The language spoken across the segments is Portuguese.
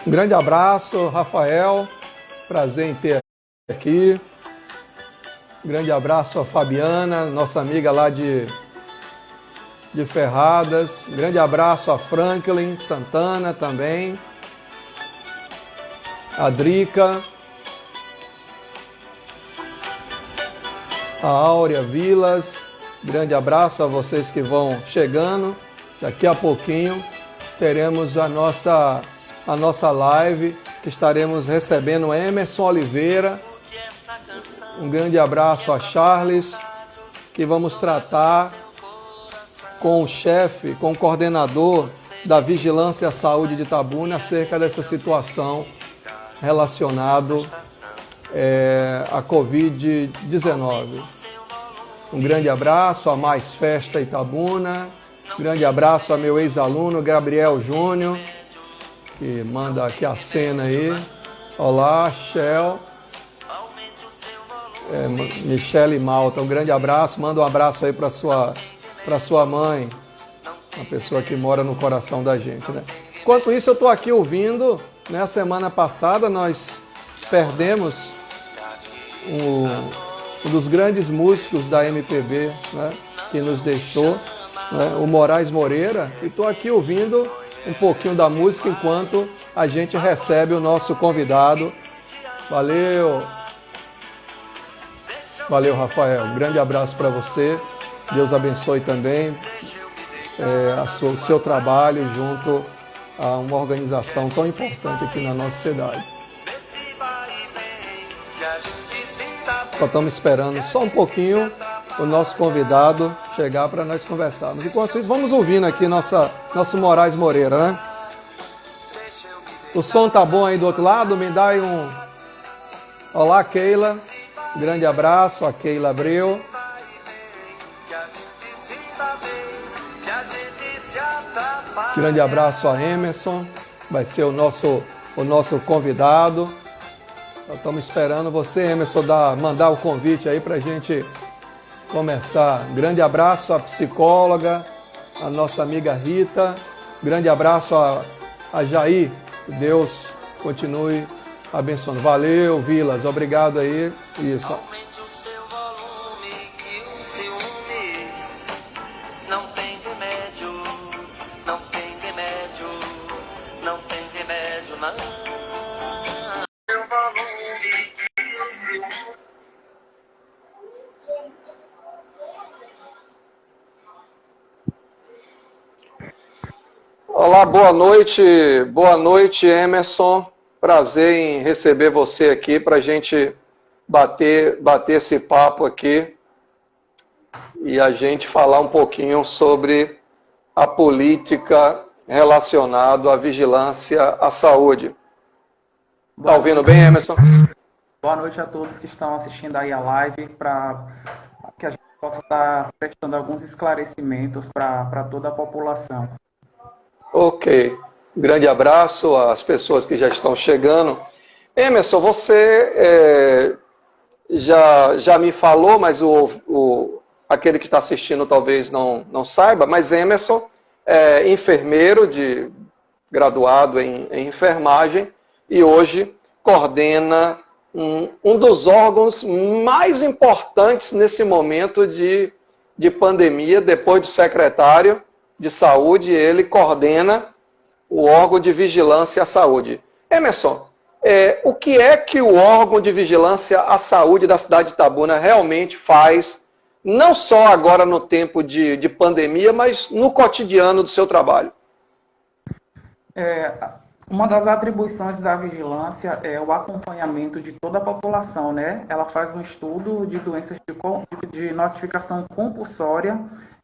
Um grande abraço, Rafael. Prazer em ter aqui. Um grande abraço a Fabiana, nossa amiga lá de Ferradas. Um grande abraço a Franklin Santana também. A Drica. A Áurea Vilas. Grande abraço a vocês que vão chegando. Daqui a pouquinho teremos a nossa live, que estaremos recebendo Emerson Oliveira. Um grande abraço a Charles, que vamos tratar com o chefe, com o coordenador da Vigilância à Saúde de Itabuna acerca dessa situação relacionada à Covid-19. Um grande abraço a Mais Festa Itabuna. Um grande abraço a meu ex-aluno Gabriel Júnior, que manda aqui a cena aí. Olá, Shell. Michele Malta, um grande abraço. Manda um abraço aí para sua mãe, uma pessoa que mora no coração da gente, né? Enquanto isso, eu estou aqui ouvindo, né? A semana passada nós perdemos um dos grandes músicos da MPB, né? Que nos deixou, né? O Moraes Moreira. E estou aqui ouvindo um pouquinho da música enquanto a gente recebe o nosso convidado. Valeu! Valeu, Rafael. Um grande abraço para você. Deus abençoe também o seu trabalho junto a uma organização tão importante aqui na nossa cidade. Só estamos esperando só um pouquinho o nosso convidado chegar para nós conversarmos. Enquanto isso, vamos ouvindo aqui nosso Moraes Moreira, né? O som tá bom aí do outro lado? Me dá aí um... Olá, Keila. Grande abraço a Keila Abreu. Grande abraço a Emerson. Vai ser o nosso convidado. Estamos esperando você, Emerson, mandar o convite aí para a gente começar. Grande abraço à psicóloga, a nossa amiga Rita. Grande abraço a Jair. Que Deus continue abençoando. Valeu, Vilas. Obrigado aí. Isso. Olá, boa noite, Emerson. Prazer em receber você aqui para a gente bater esse papo aqui e a gente falar um pouquinho sobre a política relacionada à vigilância à saúde. Está ouvindo bem, Emerson? Boa noite a todos que estão assistindo aí a live, para que a gente possa estar prestando alguns esclarecimentos para toda a população. Ok. Grande abraço às pessoas que já estão chegando. Emerson, você já me falou, mas aquele que está assistindo talvez não saiba, mas Emerson é enfermeiro, graduado em enfermagem, e hoje coordena um dos órgãos mais importantes nesse momento de pandemia. Depois do secretário de saúde, ele coordena o órgão de vigilância à saúde. Emerson, o que é que o órgão de vigilância à saúde da cidade de Itabuna realmente faz, não só agora no tempo de pandemia, mas no cotidiano do seu trabalho? Uma das atribuições da vigilância é o acompanhamento de toda a população, né? Ela faz um estudo de doenças de notificação compulsória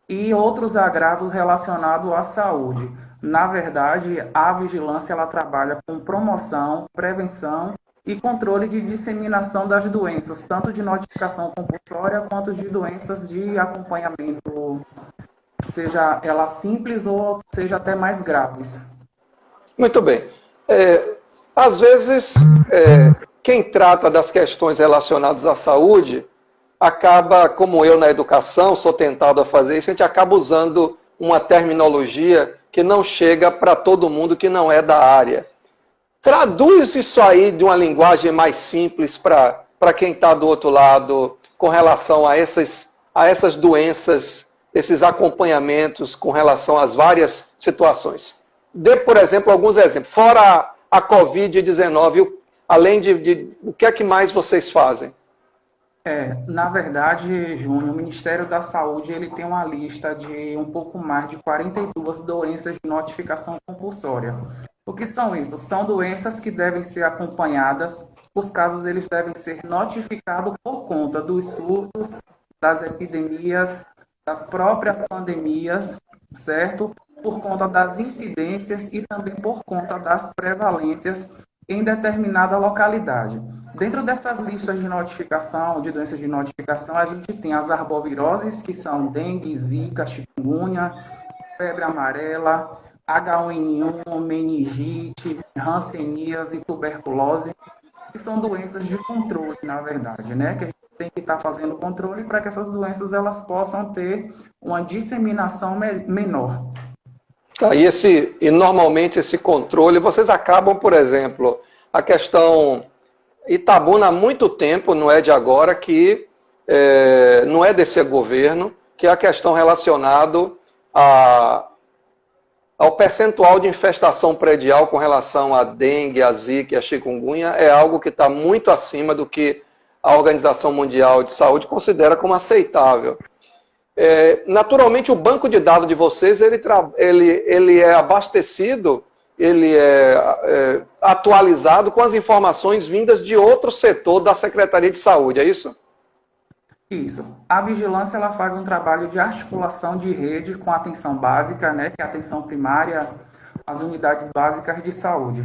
e outros agravos relacionados à saúde. Na verdade, a vigilância ela trabalha com promoção, prevenção e controle de disseminação das doenças, tanto de notificação compulsória quanto de doenças de acompanhamento, seja ela simples ou seja até mais graves. Muito bem. Às vezes, quem trata das questões relacionadas à saúde acaba, como eu na educação, sou tentado a fazer isso, a gente acaba usando uma terminologia que não chega para todo mundo que não é da área. Traduz isso aí de uma linguagem mais simples para quem está do outro lado com relação a essas doenças, esses acompanhamentos com relação às várias situações. Dê, por exemplo, alguns exemplos. Fora a Covid-19, além de o que é que mais vocês fazem? Na verdade, Júnior, o Ministério da Saúde ele tem uma lista de um pouco mais de 42 doenças de notificação compulsória. O que são isso? São doenças que devem ser acompanhadas, os casos eles devem ser notificados por conta dos surtos, das epidemias, das próprias pandemias, certo? Por conta das incidências e também por conta das prevalências em determinada localidade. Dentro dessas listas de notificação, de doenças de notificação, a gente tem as arboviroses, que são dengue, zika, chikungunya, febre amarela, H1N1, meningite, hanseníase e tuberculose, que são doenças de controle, na verdade, né? Que a gente tem que estar fazendo controle para que essas doenças elas possam ter uma disseminação menor. E normalmente esse controle, vocês acabam, por exemplo, a questão Itabuna há muito tempo, não é de agora, que não é desse governo, que é a questão relacionada ao percentual de infestação predial com relação à dengue, à zika e à chikungunya, é algo que está muito acima do que a Organização Mundial de Saúde considera como aceitável. Naturalmente, o banco de dados de vocês ele é abastecido, ele é atualizado com as informações vindas de outro setor da Secretaria de Saúde, é isso? Isso. A vigilância ela faz um trabalho de articulação de rede com a atenção básica, né, que é a atenção primária, as unidades básicas de saúde.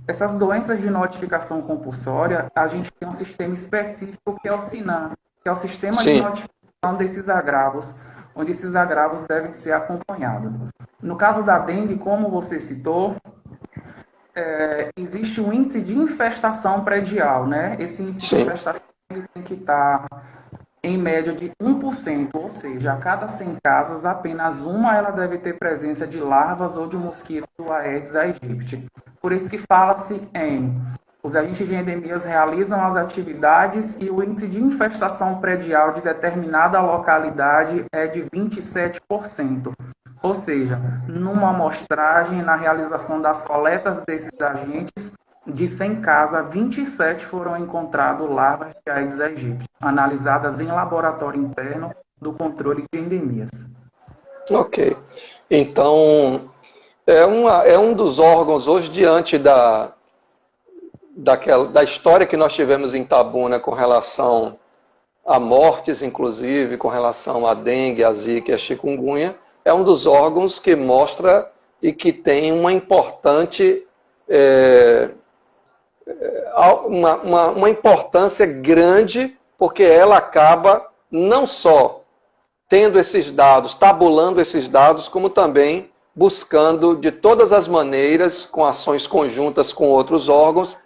Essas doenças de notificação compulsória, a gente tem um sistema específico que é o SINAM, que é o Sistema de Notificação desses agravos, onde esses agravos devem ser acompanhados. No caso da dengue, como você citou, existe um índice de infestação predial, né? Esse índice de infestação ele tem que estar em média de 1%, ou seja, a cada 100 casas, apenas uma ela deve ter presença de larvas ou de mosquito do Aedes aegypti. Por isso que fala-se em os agentes de endemias realizam as atividades e o índice de infestação predial de determinada localidade é de 27%. Ou seja, numa amostragem, na realização das coletas desses agentes, de 100 casas, 27 foram encontrados larvas de Aedes aegypti, analisadas em laboratório interno do controle de endemias. Ok. Então, é um dos órgãos hoje, diante da história que nós tivemos em Itabuna com relação a mortes, inclusive, com relação à dengue, à zika e à chikungunya, é um dos órgãos que mostra e que tem uma importante... uma importância grande, porque ela acaba não só tendo esses dados, tabulando esses dados, como também buscando de todas as maneiras, com ações conjuntas com outros órgãos,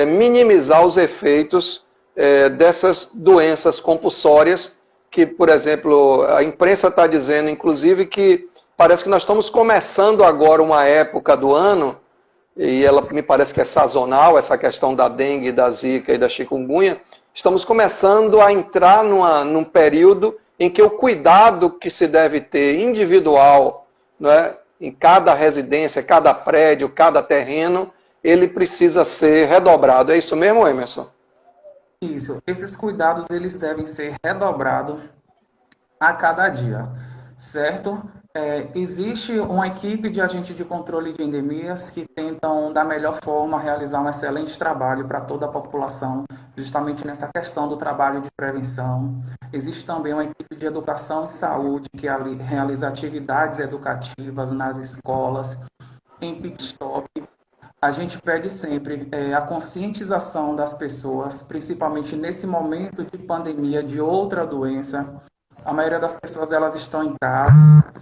minimizar os efeitos dessas doenças compulsórias, que, por exemplo, a imprensa está dizendo, inclusive, que parece que nós estamos começando agora uma época do ano, e ela me parece que é sazonal, essa questão da dengue, da zika e da chikungunya, estamos começando a entrar num período em que o cuidado que se deve ter individual, né, em cada residência, cada prédio, cada terreno, ele precisa ser redobrado. É isso mesmo, Emerson? Isso. Esses cuidados eles devem ser redobrados a cada dia, certo? Existe uma equipe de agentes de controle de endemias que tentam, da melhor forma, realizar um excelente trabalho para toda a população, justamente nessa questão do trabalho de prevenção. Existe também uma equipe de educação e saúde que realiza atividades educativas nas escolas, em pit stop. A gente pede sempre a conscientização das pessoas, principalmente nesse momento de pandemia de outra doença. A maioria das pessoas elas estão em casa.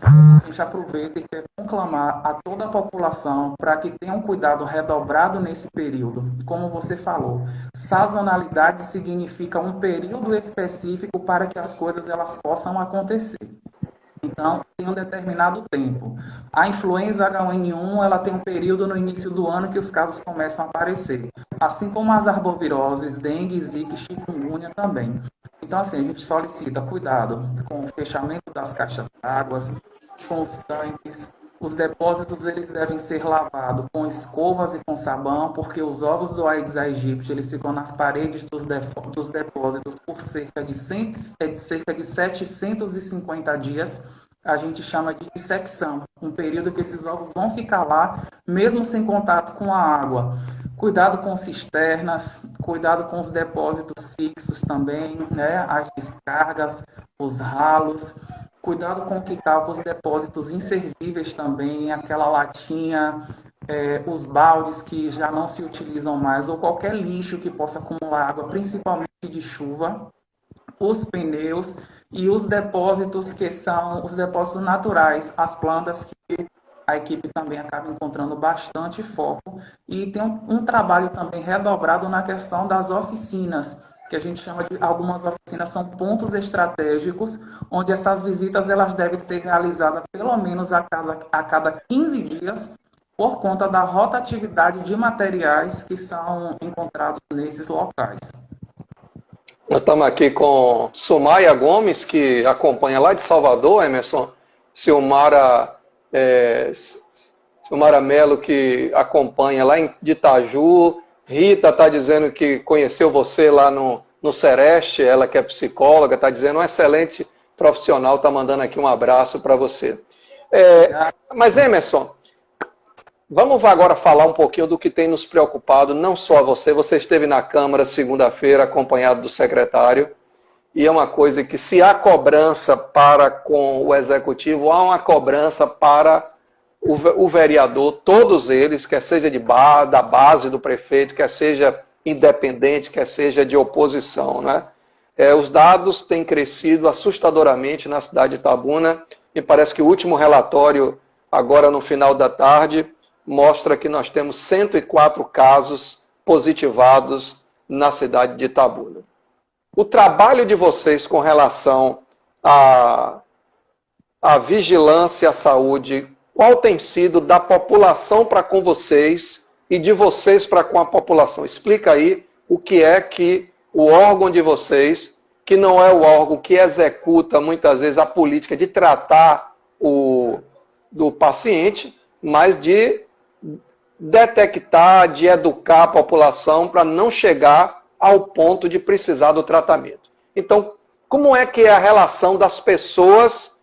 A gente aproveita e quer conclamar a toda a população para que tenha um cuidado redobrado nesse período. Como você falou, sazonalidade significa um período específico para que as coisas elas possam acontecer. Então, tem um determinado tempo. A influenza H1N1, ela tem um período no início do ano que os casos começam a aparecer. Assim como as arboviroses, dengue, zika e chikungunya também. Então, assim, a gente solicita cuidado com o fechamento das caixas d'água, com os tanques. Os depósitos eles devem ser lavados com escovas e com sabão, porque os ovos do Aedes aegypti eles ficam nas paredes dos depósitos por cerca de 750 dias. A gente chama de dissecção, um período que esses ovos vão ficar lá, mesmo sem contato com a água. Cuidado com cisternas, cuidado com os depósitos fixos também, né? As descargas, os ralos. Cuidado com o que está com os depósitos inservíveis também, aquela latinha, os baldes que já não se utilizam mais, ou qualquer lixo que possa acumular água, principalmente de chuva, os pneus e os depósitos que são os depósitos naturais, as plantas que a equipe também acaba encontrando bastante foco. E tem um trabalho também redobrado na questão das oficinas, que a gente chama de algumas oficinas são pontos estratégicos, onde essas visitas elas devem ser realizadas pelo menos a cada 15 dias, por conta da rotatividade de materiais que são encontrados nesses locais. Nós estamos aqui com Sumaia Gomes, que acompanha lá de Salvador, Emerson. Silmara, Silmara Melo, que acompanha lá de Itaju. Rita está dizendo que conheceu você lá no Sereste, ela que é psicóloga, está dizendo um excelente profissional, está mandando aqui um abraço para você. Mas, Emerson, vamos agora falar um pouquinho do que tem nos preocupado, não só você. Você esteve na Câmara segunda-feira acompanhado do secretário, e é uma coisa que se há cobrança para com o Executivo, há uma cobrança para o vereador, todos eles, quer seja da base do prefeito, quer seja independente, quer seja de oposição, né? Os dados têm crescido assustadoramente na cidade de Itabuna. Me parece que o último relatório, agora no final da tarde, mostra que nós temos 104 casos positivados na cidade de Itabuna. O trabalho de vocês com relação à vigilância à saúde, qual tem sido da população para com vocês e de vocês para com a população? Explica aí o que é que o órgão de vocês, que não é o órgão que executa muitas vezes a política de tratar do paciente, mas de detectar, de educar a população para não chegar ao ponto de precisar do tratamento. Então, como é que é a relação das pessoas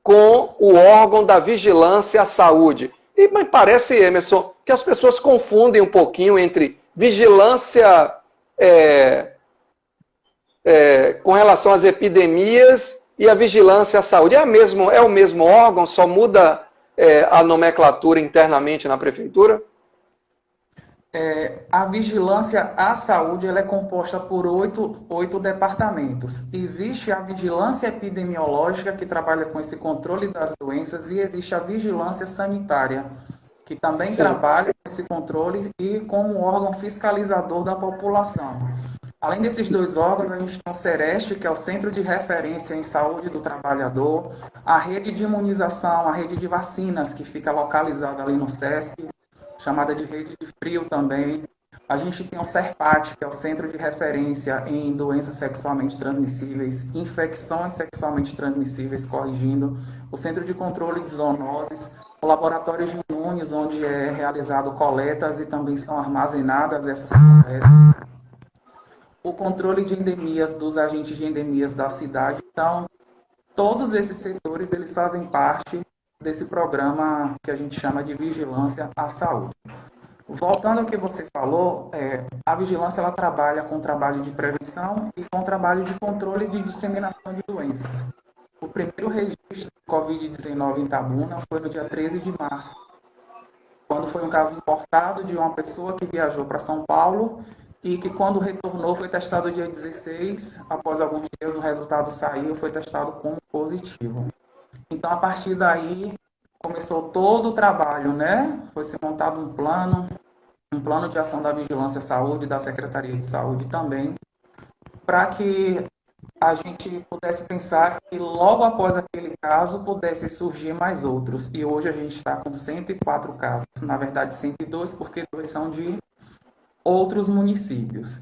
com o órgão da vigilância à saúde? E me parece, Emerson, que as pessoas confundem um pouquinho entre vigilância com relação às epidemias e a vigilância à saúde. É o mesmo órgão, só muda a nomenclatura internamente na prefeitura? A vigilância à saúde ela é composta por oito departamentos. Existe a vigilância epidemiológica, que trabalha com esse controle das doenças, e existe a vigilância sanitária, que também trabalha com esse controle e com o órgão fiscalizador da população. Além desses dois órgãos, a gente tem o Sereste, que é o Centro de Referência em Saúde do Trabalhador, a rede de imunização, a rede de vacinas, que fica localizada ali no SESC, chamada de rede de frio também. A gente tem o CERPAT, que é o Centro de Referência em Doenças Sexualmente Transmissíveis, Infecções Sexualmente Transmissíveis, corrigindo, o Centro de Controle de Zoonoses, o Laboratório de Imunes, onde é realizado coletas e também são armazenadas essas coletas, o controle de endemias dos agentes de endemias da cidade. Então, todos esses setores eles fazem parte desse programa que a gente chama de vigilância à saúde. Voltando ao que você falou, a vigilância ela trabalha com trabalho de prevenção e com trabalho de controle de disseminação de doenças. O primeiro registro de Covid-19 em Itabuna foi no dia 13 de março, quando foi um caso importado de uma pessoa que viajou para São Paulo e que quando retornou foi testado dia 16, após alguns dias o resultado saiu, foi testado como positivo. Então, a partir daí, começou todo o trabalho, né? Foi se montado um plano de ação da Vigilância à Saúde, da Secretaria de Saúde também, para que a gente pudesse pensar que logo após aquele caso pudesse surgir mais outros. E hoje a gente está com 104 casos, na verdade 102, porque dois são de outros municípios.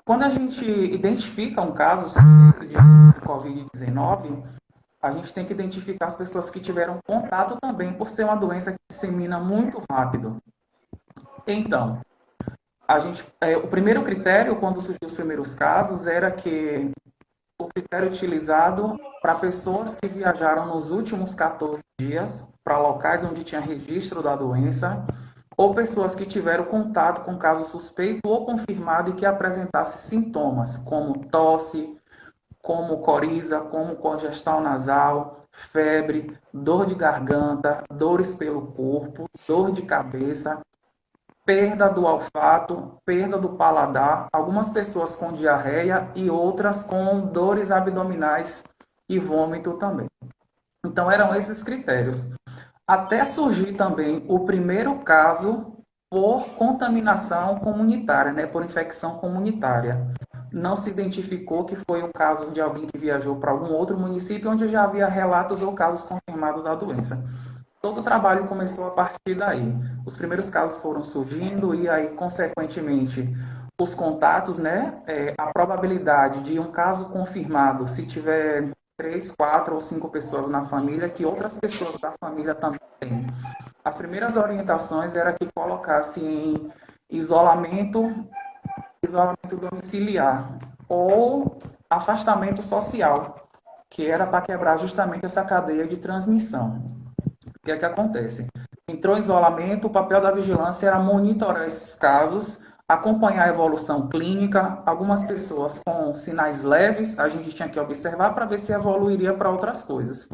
Quando a gente identifica um caso suspeito de Covid-19, a gente tem que identificar as pessoas que tiveram contato também, por ser uma doença que dissemina muito rápido. Então, o primeiro critério, quando surgiu os primeiros casos, era que o critério utilizado para pessoas que viajaram nos últimos 14 dias para locais onde tinha registro da doença, ou pessoas que tiveram contato com caso suspeito ou confirmado e que apresentasse sintomas, como tosse, como coriza, como congestão nasal, febre, dor de garganta, dores pelo corpo, dor de cabeça, perda do olfato, perda do paladar, algumas pessoas com diarreia e outras com dores abdominais e vômito também. Então eram esses critérios. Até surgir também o primeiro caso por contaminação comunitária, né, por infecção comunitária. Não se identificou que foi um caso de alguém que viajou para algum outro município onde já havia relatos ou casos confirmados da doença. Todo o trabalho começou a partir daí. Os primeiros casos foram surgindo e aí, consequentemente, os contatos, né? A probabilidade de um caso confirmado, se tiver 3, 4 ou 5 pessoas na família, que outras pessoas da família também têm. As primeiras orientações era que colocasse em isolamento domiciliar ou afastamento social, que era para quebrar justamente essa cadeia de transmissão. O que é que acontece? Entrou em isolamento, o papel da vigilância era monitorar esses casos, acompanhar a evolução clínica, algumas pessoas com sinais leves, a gente tinha que observar para ver se evoluiria para outras coisas.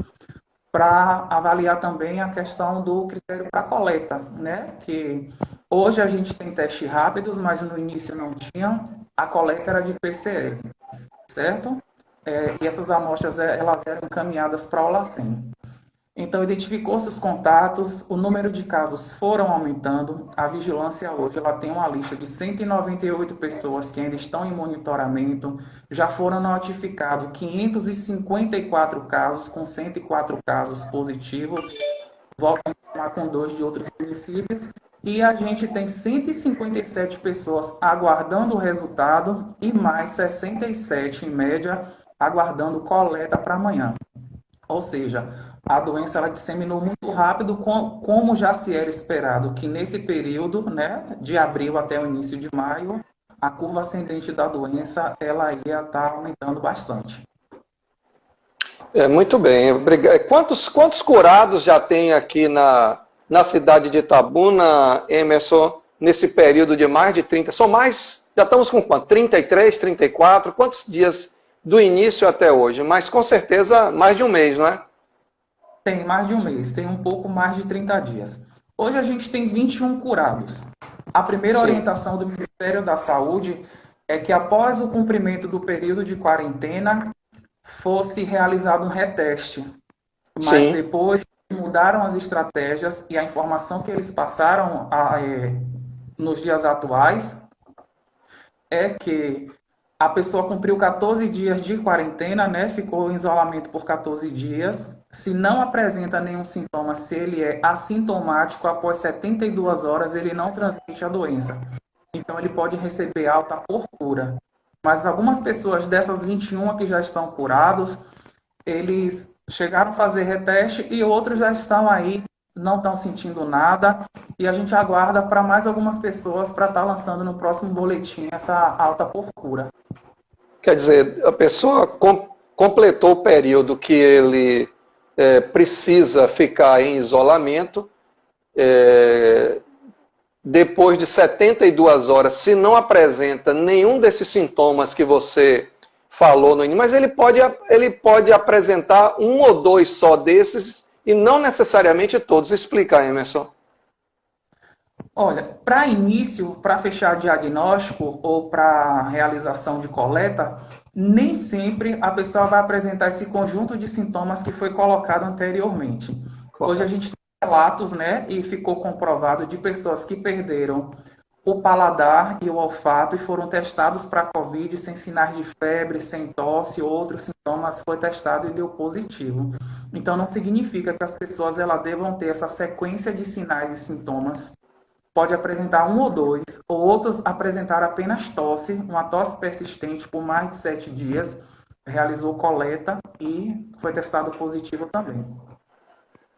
Para avaliar também a questão do critério para coleta, né? Que hoje a gente tem testes rápidos, mas no início não tinha. A coleta era de PCR, certo? E essas amostras elas eram encaminhadas para a Olacem. Então, identificou-se os contatos, o número de casos foram aumentando. A vigilância hoje ela tem uma lista de 198 pessoas que ainda estão em monitoramento. Já foram notificados 554 casos, com 104 casos positivos. Volto a informar com 2 de outros municípios. E a gente tem 157 pessoas aguardando o resultado e mais 67, em média, aguardando coleta para amanhã. Ou seja, a doença ela disseminou muito rápido, como já se era esperado, que nesse período, né, de abril até o início de maio, a curva ascendente da doença ela ia estar aumentando bastante. Muito bem, obrigado. Quantos curados já tem aqui na cidade de Itabuna, Emerson, nesse período de mais de 30? São mais? Já estamos com quanto? 33, 34? Quantos dias do início até hoje? Mas com certeza mais de um mês, não é? Tem mais de um mês, tem um pouco mais de 30 dias. Hoje a gente tem 21 curados. A primeira orientação do Ministério da Saúde é que após o cumprimento do período de quarentena fosse realizado um reteste. Mas depois mudaram as estratégias e a informação que eles passaram nos dias atuais é que a pessoa cumpriu 14 dias de quarentena, né? Ficou em isolamento por 14 dias. Se não apresenta nenhum sintoma, se ele é assintomático, após 72 horas ele não transmite a doença. Então ele pode receber alta por cura. Mas algumas pessoas dessas 21 que já estão curados, eles chegaram a fazer reteste e outros já estão aí, não estão sentindo nada. E a gente aguarda para mais algumas pessoas para estar lançando no próximo boletim essa alta por cura. Quer dizer, a pessoa completou o período que ele precisa ficar em isolamento, depois de 72 horas, se não apresenta nenhum desses sintomas que você falou no início, mas ele pode apresentar um ou dois só desses e não necessariamente todos. Explica, Emerson. Olha, para início, para fechar diagnóstico ou para realização de coleta, nem sempre a pessoa vai apresentar esse conjunto de sintomas que foi colocado anteriormente. Hoje a gente tem relatos, né, e ficou comprovado de pessoas que perderam o paladar e o olfato e foram testados para a Covid sem sinais de febre, sem tosse, outros sintomas, foi testado e deu positivo. Então, não significa que as pessoas elas devam ter essa sequência de sinais e sintomas. Pode apresentar um ou dois, ou outros apresentar apenas tosse, uma tosse persistente por mais de 7 dias, realizou coleta e foi testado positivo também.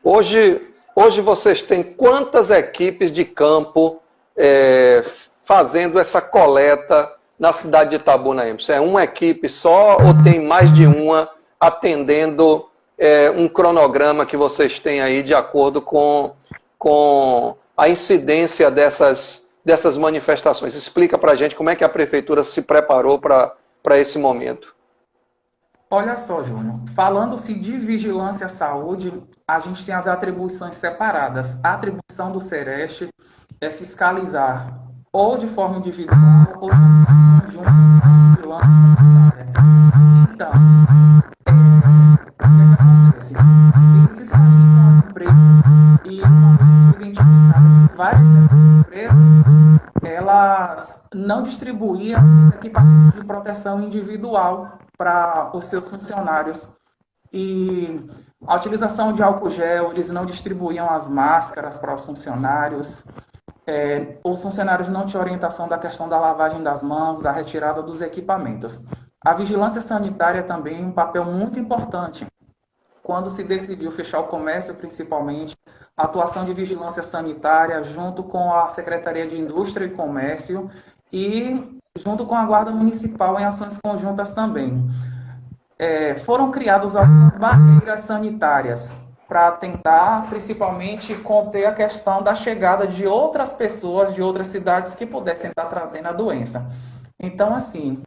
Hoje vocês têm quantas equipes de campo fazendo essa coleta na cidade de Itabuna? É uma equipe só ou tem mais de uma atendendo um cronograma que vocês têm aí de acordo com a incidência dessas manifestações? Explica para a gente como é que a prefeitura se preparou para esse momento. Olha só, Júnior, falando-se de vigilância à saúde, a gente tem as atribuições separadas. A atribuição do Sereste é fiscalizar ou de forma individual ou de forma conjunta a vigilância sanitária. Então, o que acontece? Eles fiscalizam as empresas e uma vez que foi identificado que várias dessas empresas, elas não distribuíam equipamentos de proteção individual para os seus funcionários. E a utilização de álcool gel, eles não distribuíam as máscaras para os funcionários. Os funcionários não tinham orientação da questão da lavagem das mãos, da retirada dos equipamentos. A vigilância sanitária também é um papel muito importante. Quando se decidiu fechar o comércio, principalmente, a atuação de vigilância sanitária junto com a Secretaria de Indústria e Comércio e junto com a Guarda Municipal em ações conjuntas também. Foram criadas algumas barreiras sanitárias para tentar, principalmente, conter a questão da chegada de outras pessoas de outras cidades que pudessem estar trazendo a doença. Então, assim,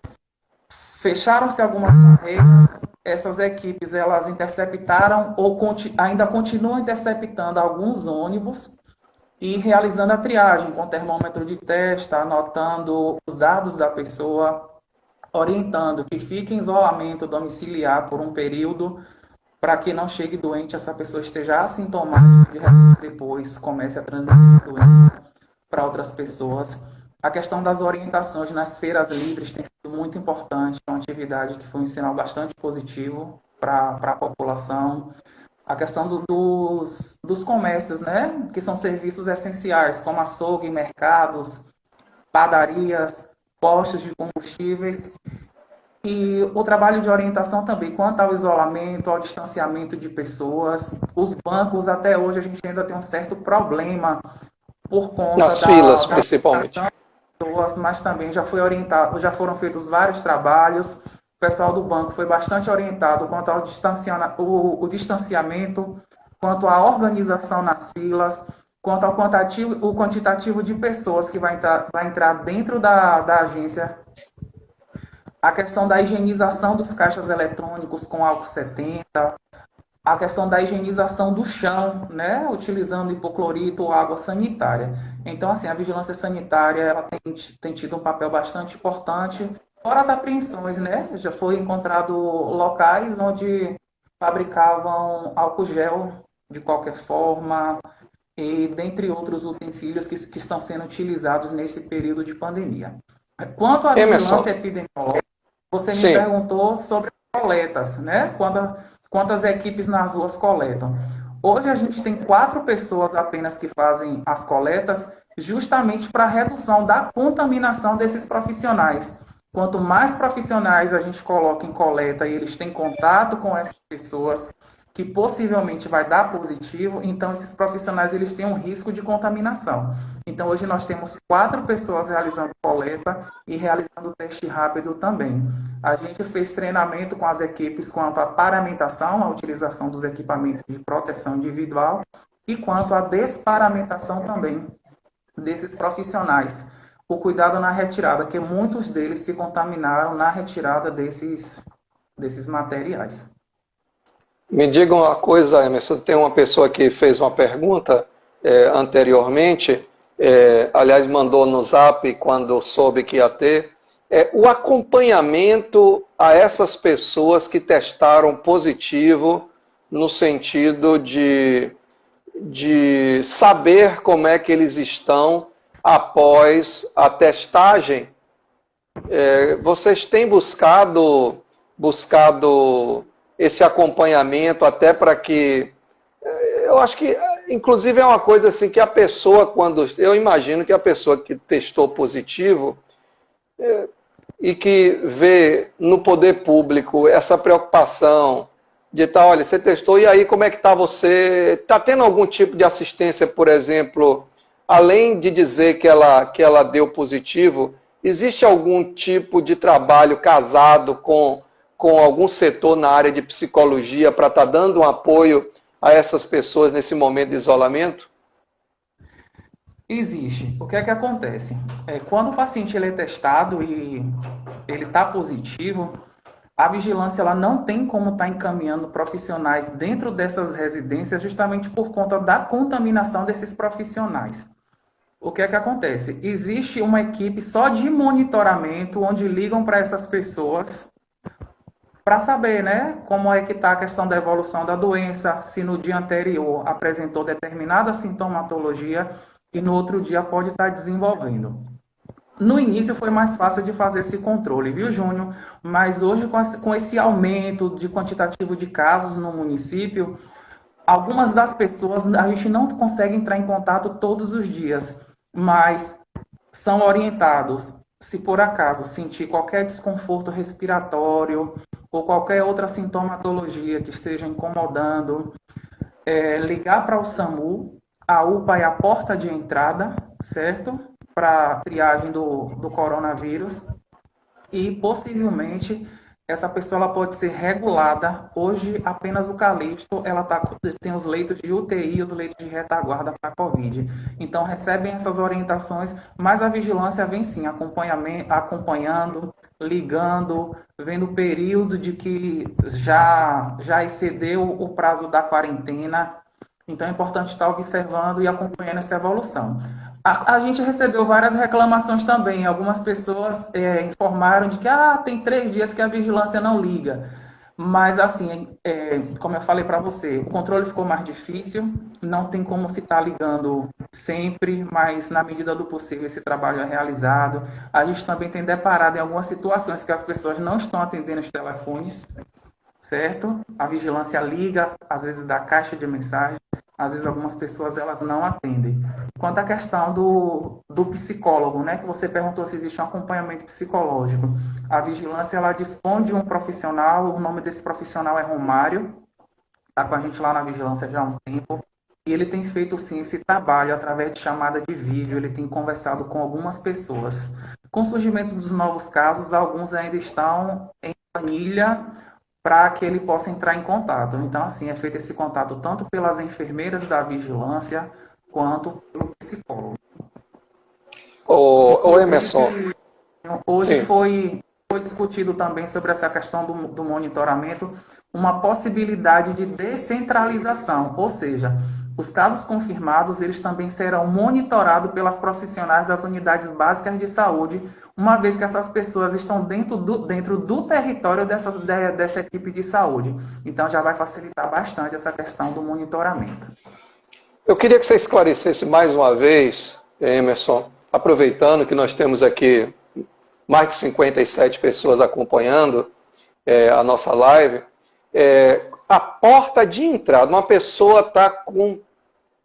fecharam-se algumas barreiras, essas equipes elas interceptaram ou ainda continuam interceptando alguns ônibus e realizando a triagem com termômetro de testa, anotando os dados da pessoa, orientando que fique em isolamento domiciliar por um período para que não chegue doente, essa pessoa esteja assintomática e depois comece a transmitir a doença para outras pessoas. A questão das orientações nas feiras livres tem sido muito importante, é uma atividade que foi um sinal bastante positivo para a população. A questão dos comércios, né, que são serviços essenciais, como açougue, mercados, padarias, postos de combustíveis. E o trabalho de orientação também, quanto ao isolamento, ao distanciamento de pessoas. Os bancos, até hoje, a gente ainda tem um certo problema por conta nas filas, principalmente. Pessoas, mas também já foi orientado, já foram feitos vários trabalhos. O pessoal do banco foi bastante orientado quanto ao distanciamento, quanto à organização nas filas, quanto ao quantitativo de pessoas que vai entrar dentro da agência. A questão da higienização dos caixas eletrônicos com álcool 70, a questão da higienização do chão, né, utilizando hipoclorito ou água sanitária. Então, assim, a vigilância sanitária ela tem tido um papel bastante importante. Fora as apreensões, né, já foi encontrado locais onde fabricavam álcool gel de qualquer forma, e dentre outros utensílios que estão sendo utilizados nesse período de pandemia. Quanto à vigilância epidemiológica, você me perguntou sobre coletas, né? Quantas equipes nas ruas coletam. Hoje a gente tem 4 pessoas apenas que fazem as coletas, justamente para a redução da contaminação desses profissionais. Quanto mais profissionais a gente coloca em coleta e eles têm contato com essas pessoas, que possivelmente vai dar positivo, então esses profissionais eles têm um risco de contaminação. Então hoje nós temos 4 pessoas realizando coleta e realizando teste rápido também. A gente fez treinamento com as equipes quanto à paramentação, a utilização dos equipamentos de proteção individual e quanto à desparamentação também desses profissionais. O cuidado na retirada, que muitos deles se contaminaram na retirada desses materiais. Me diga uma coisa, Emerson, tem uma pessoa que fez uma pergunta anteriormente, aliás, mandou no Zap quando soube que ia ter, o acompanhamento a essas pessoas que testaram positivo no sentido de saber como é que eles estão após a testagem, vocês têm buscado esse acompanhamento até para que... Eu acho que, inclusive, é uma coisa assim que a pessoa, eu imagino que a pessoa que testou positivo e que vê no poder público essa preocupação de estar, olha, você testou, e aí como é que está você? Está tendo algum tipo de assistência, por exemplo, além de dizer que ela deu positivo, existe algum tipo de trabalho casado com algum setor na área de psicologia para estar dando um apoio a essas pessoas nesse momento de isolamento? Existe. O que é que acontece? Quando o paciente ele é testado e ele está positivo, a vigilância ela não tem como estar encaminhando profissionais dentro dessas residências justamente por conta da contaminação desses profissionais. O que é que acontece? Existe uma equipe só de monitoramento onde ligam para essas pessoas para saber, né, como é que está a questão da evolução da doença, se no dia anterior apresentou determinada sintomatologia e no outro dia pode estar desenvolvendo. No início foi mais fácil de fazer esse controle, viu, Júnior? Mas hoje, com esse aumento de quantitativo de casos no município, algumas das pessoas a gente não consegue entrar em contato todos os dias, mas são orientados, se por acaso sentir qualquer desconforto respiratório ou qualquer outra sintomatologia que esteja incomodando, ligar para o SAMU. A UPA é a porta de entrada, certo? Para a triagem do coronavírus. E possivelmente essa pessoa ela pode ser regulada. Hoje, apenas o Calixto tem os leitos de UTI e os leitos de retaguarda para a Covid. Então, recebem essas orientações, mas a vigilância vem sim, acompanhando, ligando, vendo o período de que já excedeu o prazo da quarentena. Então, é importante estar observando e acompanhando essa evolução. A gente recebeu várias reclamações também. Algumas pessoas informaram de que tem 3 dias que a vigilância não liga. Mas, assim, como eu falei para você, o controle ficou mais difícil. Não tem como se estar ligando sempre, mas na medida do possível esse trabalho é realizado. A gente também tem deparado em algumas situações que as pessoas não estão atendendo os telefones, certo? A vigilância liga, às vezes dá caixa de mensagem. Às vezes algumas pessoas elas não atendem. Quanto à questão do psicólogo, né, que você perguntou se existe um acompanhamento psicológico, a vigilância ela dispõe de um profissional, o nome desse profissional é Romário, está com a gente lá na vigilância já há um tempo, e ele tem feito sim esse trabalho através de chamada de vídeo, ele tem conversado com algumas pessoas. Com o surgimento dos novos casos, alguns ainda estão em planilha para que ele possa entrar em contato. Então, assim, é feito esse contato tanto pelas enfermeiras da vigilância quanto pelo psicólogo. Ô Emerson. Hoje foi discutido também sobre essa questão do monitoramento, uma possibilidade de descentralização, ou seja, os casos confirmados, eles também serão monitorados pelas profissionais das unidades básicas de saúde, uma vez que essas pessoas estão dentro do território dessa equipe de saúde. Então, já vai facilitar bastante essa questão do monitoramento. Eu queria que você esclarecesse mais uma vez, Emerson, aproveitando que nós temos aqui mais de 57 pessoas acompanhando a nossa live, a porta de entrada, uma pessoa está com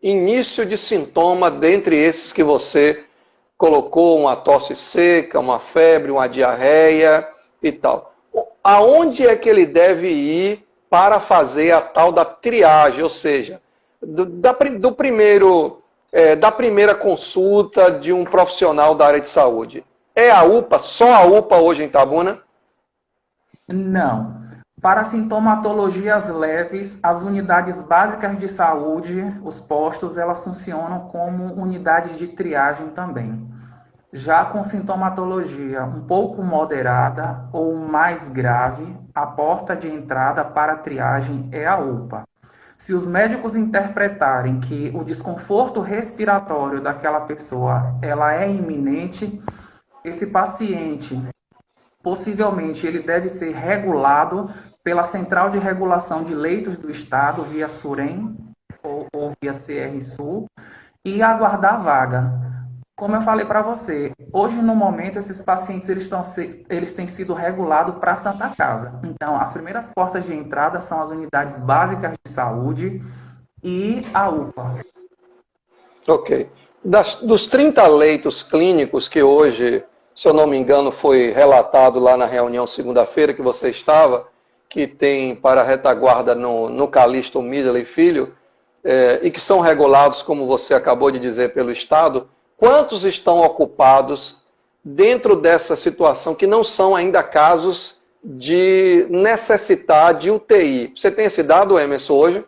início de sintoma, dentre esses que você colocou, uma tosse seca, uma febre, uma diarreia e tal. Aonde é que ele deve ir para fazer a tal da triagem, ou seja, da primeira consulta de um profissional da área de saúde? É a UPA, só a UPA hoje em Itabuna? Não. Para sintomatologias leves, as unidades básicas de saúde, os postos, elas funcionam como unidades de triagem também. Já com sintomatologia um pouco moderada ou mais grave, a porta de entrada para a triagem é a UPA. Se os médicos interpretarem que o desconforto respiratório daquela pessoa ela é iminente, esse paciente possivelmente ele deve ser regulado pela Central de Regulação de Leitos do Estado, via SUREM ou via CRSU, e aguardar vaga. Como eu falei para você, hoje no momento esses pacientes eles têm sido regulados para a Santa Casa. Então, as primeiras portas de entrada são as unidades básicas de saúde e a UPA. Ok. Dos 30 leitos clínicos que hoje, se eu não me engano, foi relatado lá na reunião segunda-feira que você estava, que tem para retaguarda no Calixto Midley Filho, e que são regulados, como você acabou de dizer, pelo Estado, quantos estão ocupados dentro dessa situação que não são ainda casos de necessitar de UTI? Você tem esse dado, Emerson, hoje?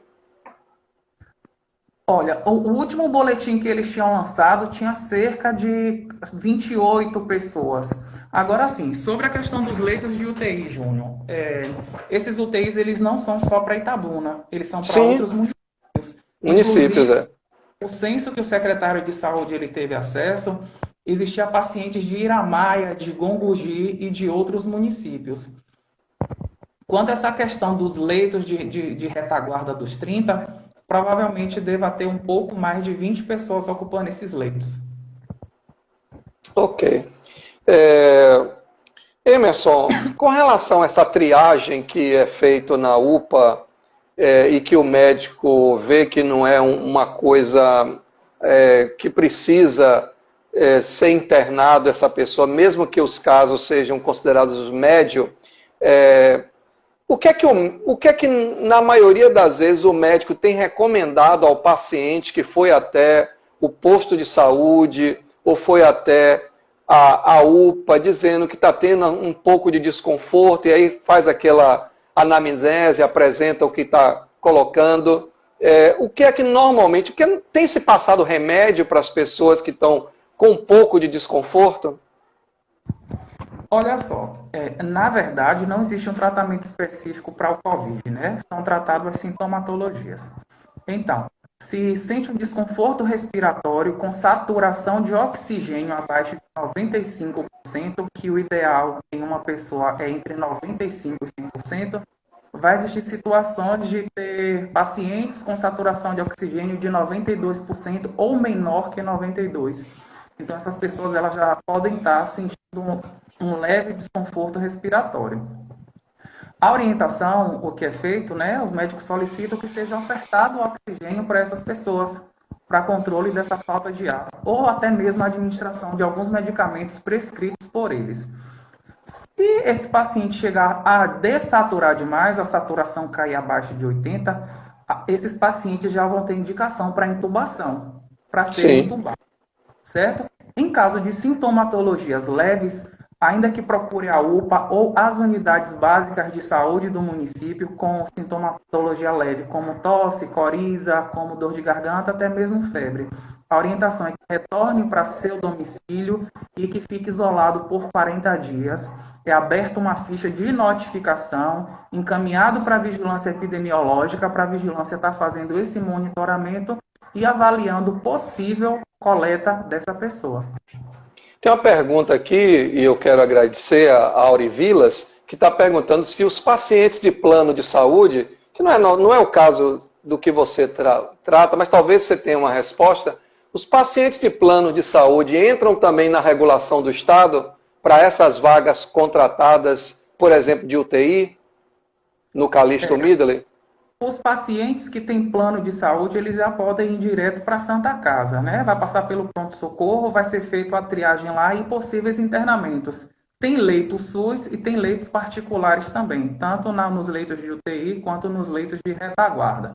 Olha, o último boletim que eles tinham lançado tinha cerca de 28 pessoas. Agora sim, sobre a questão dos leitos de UTI, Júnior, esses UTIs eles não são só para Itabuna, eles são para Sim, outros municípios. municípios, Inclusive, é. o censo que o secretário de saúde ele teve acesso, existia pacientes de Iramaia, de Gongogi e de outros municípios. Quanto a essa questão dos leitos de retaguarda dos 30, provavelmente deva ter um pouco mais de 20 pessoas ocupando esses leitos. Ok. Emerson, com relação a essa triagem que é feita na UPA e que o médico vê que não é uma coisa que precisa ser internado essa pessoa, mesmo que os casos sejam considerados médio, o que é que, na maioria das vezes, o médico tem recomendado ao paciente que foi até o posto de saúde ou foi até a UPA, dizendo que está tendo um pouco de desconforto, e aí faz aquela anamnese, apresenta o que está colocando? O que é que normalmente... Porque tem se passado remédio para as pessoas que estão com um pouco de desconforto? Olha só, na verdade não existe um tratamento específico para o COVID, né? São tratadas as sintomatologias. Então, se sente um desconforto respiratório com saturação de oxigênio abaixo de 95%, que o ideal em uma pessoa é entre 95% e 100%, vai existir situações de ter pacientes com saturação de oxigênio de 92% ou menor que 92%. Então, essas pessoas elas já podem estar sentindo um leve desconforto respiratório. A orientação, o que é feito, né, os médicos solicitam que seja ofertado oxigênio para essas pessoas, para controle dessa falta de ar, ou até mesmo a administração de alguns medicamentos prescritos por eles. Se esse paciente chegar a dessaturar demais, a saturação cair abaixo de 80, esses pacientes já vão ter indicação para intubação, para serem Sim. intubados, certo? Em caso de sintomatologias leves, ainda que procure a UPA ou as unidades básicas de saúde do município com sintomatologia leve, como tosse, coriza, como dor de garganta, até mesmo febre. A orientação é que retorne para seu domicílio e que fique isolado por 40 dias. É aberta uma ficha de notificação, encaminhado para a vigilância epidemiológica, para a vigilância estar fazendo esse monitoramento e avaliando possível coleta dessa pessoa. Tem uma pergunta aqui, e eu quero agradecer a Auri Vilas, que está perguntando se os pacientes de plano de saúde, que não é o caso do que você trata, mas talvez você tenha uma resposta, os pacientes de plano de saúde entram também na regulação do Estado para essas vagas contratadas, por exemplo, de UTI, no Calixto Midley? Os pacientes que têm plano de saúde, eles já podem ir direto para a Santa Casa, né? Vai passar pelo pronto-socorro, vai ser feita a triagem lá e possíveis internamentos. Tem leitos SUS e tem leitos particulares também, tanto nos leitos de UTI quanto nos leitos de retaguarda.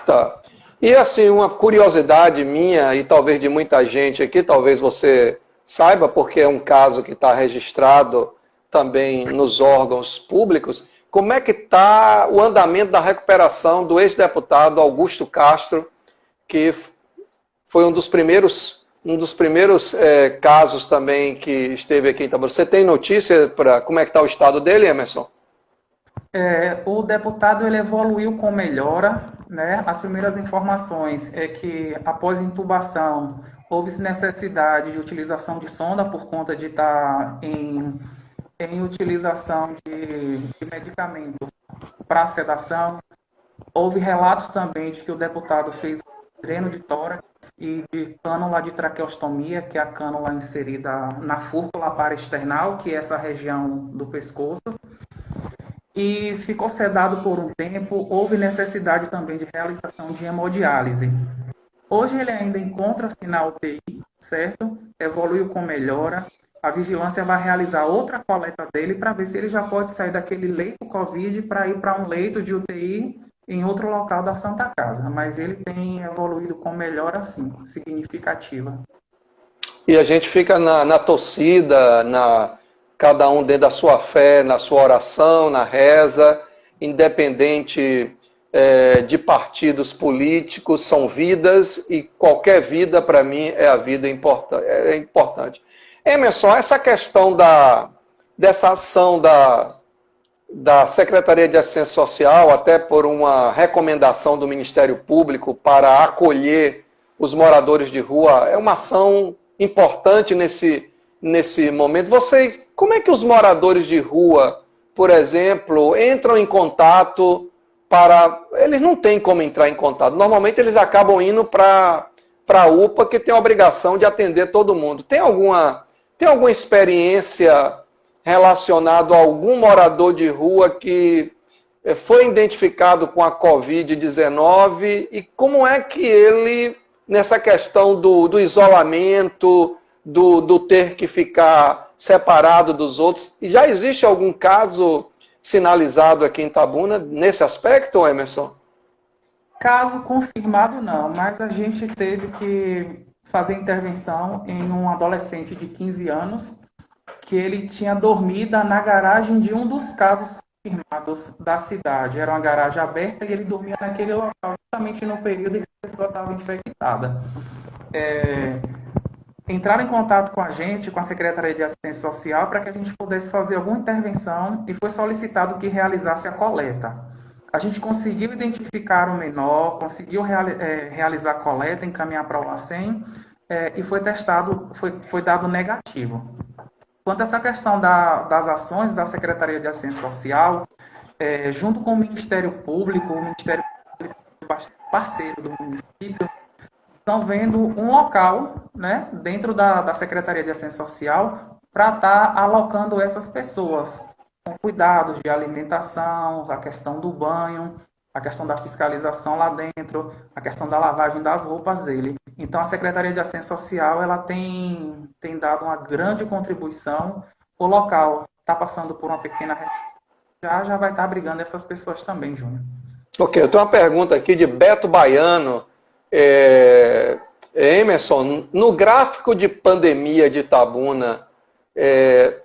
Tá. E assim, uma curiosidade minha e talvez de muita gente aqui, talvez você saiba, porque é um caso que está registrado também nos órgãos públicos, como é que está o andamento da recuperação do ex-deputado Augusto Castro, que foi um dos primeiros casos também que esteve aqui em Itabuna. Você tem notícia para como é que está o estado dele, Emerson? O deputado ele evoluiu com melhora, né? As primeiras informações é que após intubação houve necessidade de utilização de sonda por conta de estar em utilização de medicamentos para sedação. Houve relatos também de que o deputado fez um dreno de tórax, e de cânula de traqueostomia, que é a cânula inserida na fúrcula paraesternal, que é essa região do pescoço, e ficou sedado por um tempo. Houve necessidade também de realização de hemodiálise. Hoje ele ainda encontra-se na UTI, certo? Evoluiu com melhora. A vigilância vai realizar outra coleta dele para ver se ele já pode sair daquele leito COVID para ir para um leito de UTI em outro local da Santa Casa. Mas ele tem evoluído com melhora, sim, significativa. E a gente fica na torcida, cada um dentro da sua fé, na sua oração, na reza, independente de partidos políticos, são vidas, e qualquer vida, para mim, é a vida importante. Emerson, essa questão dessa ação da Secretaria de Assistência Social, até por uma recomendação do Ministério Público para acolher os moradores de rua, é uma ação importante nesse momento. Como é que os moradores de rua, por exemplo, entram em contato eles não têm como entrar em contato. Normalmente eles acabam indo para a UPA, que tem a obrigação de atender todo mundo. Tem alguma experiência relacionada a algum morador de rua que foi identificado com a Covid-19 e como é que ele, nessa questão do isolamento, do ter que ficar separado dos outros, e já existe algum caso sinalizado aqui em Itabuna nesse aspecto, Emerson? Caso confirmado, não, mas a gente teve que fazer intervenção em um adolescente de 15 anos que ele tinha dormido na garagem de um dos casos confirmados da cidade. Era uma garagem aberta e ele dormia naquele local justamente no período em que a pessoa estava infectada. Entraram em contato com a gente, com a Secretaria de Assistência Social, para que a gente pudesse fazer alguma intervenção e foi solicitado que realizasse a coleta. A gente conseguiu identificar o menor, conseguiu realizar a coleta, encaminhar para o LACEN e foi testado, foi dado negativo. Quanto a essa questão das ações da Secretaria de Assistência Social, junto com o Ministério Público é parceiro do município, estão vendo um local, né, dentro da Secretaria de Assistência Social para estar alocando essas pessoas com cuidados de alimentação, a questão do banho, a questão da fiscalização lá dentro, a questão da lavagem das roupas dele. Então, a Secretaria de Assistência Social ela tem dado uma grande contribuição. O local está passando por uma pequena... Já vai estar abrigando essas pessoas também, Júnior. Ok, eu tenho uma pergunta aqui de Beto Baiano. Emerson, no gráfico de pandemia de Itabuna,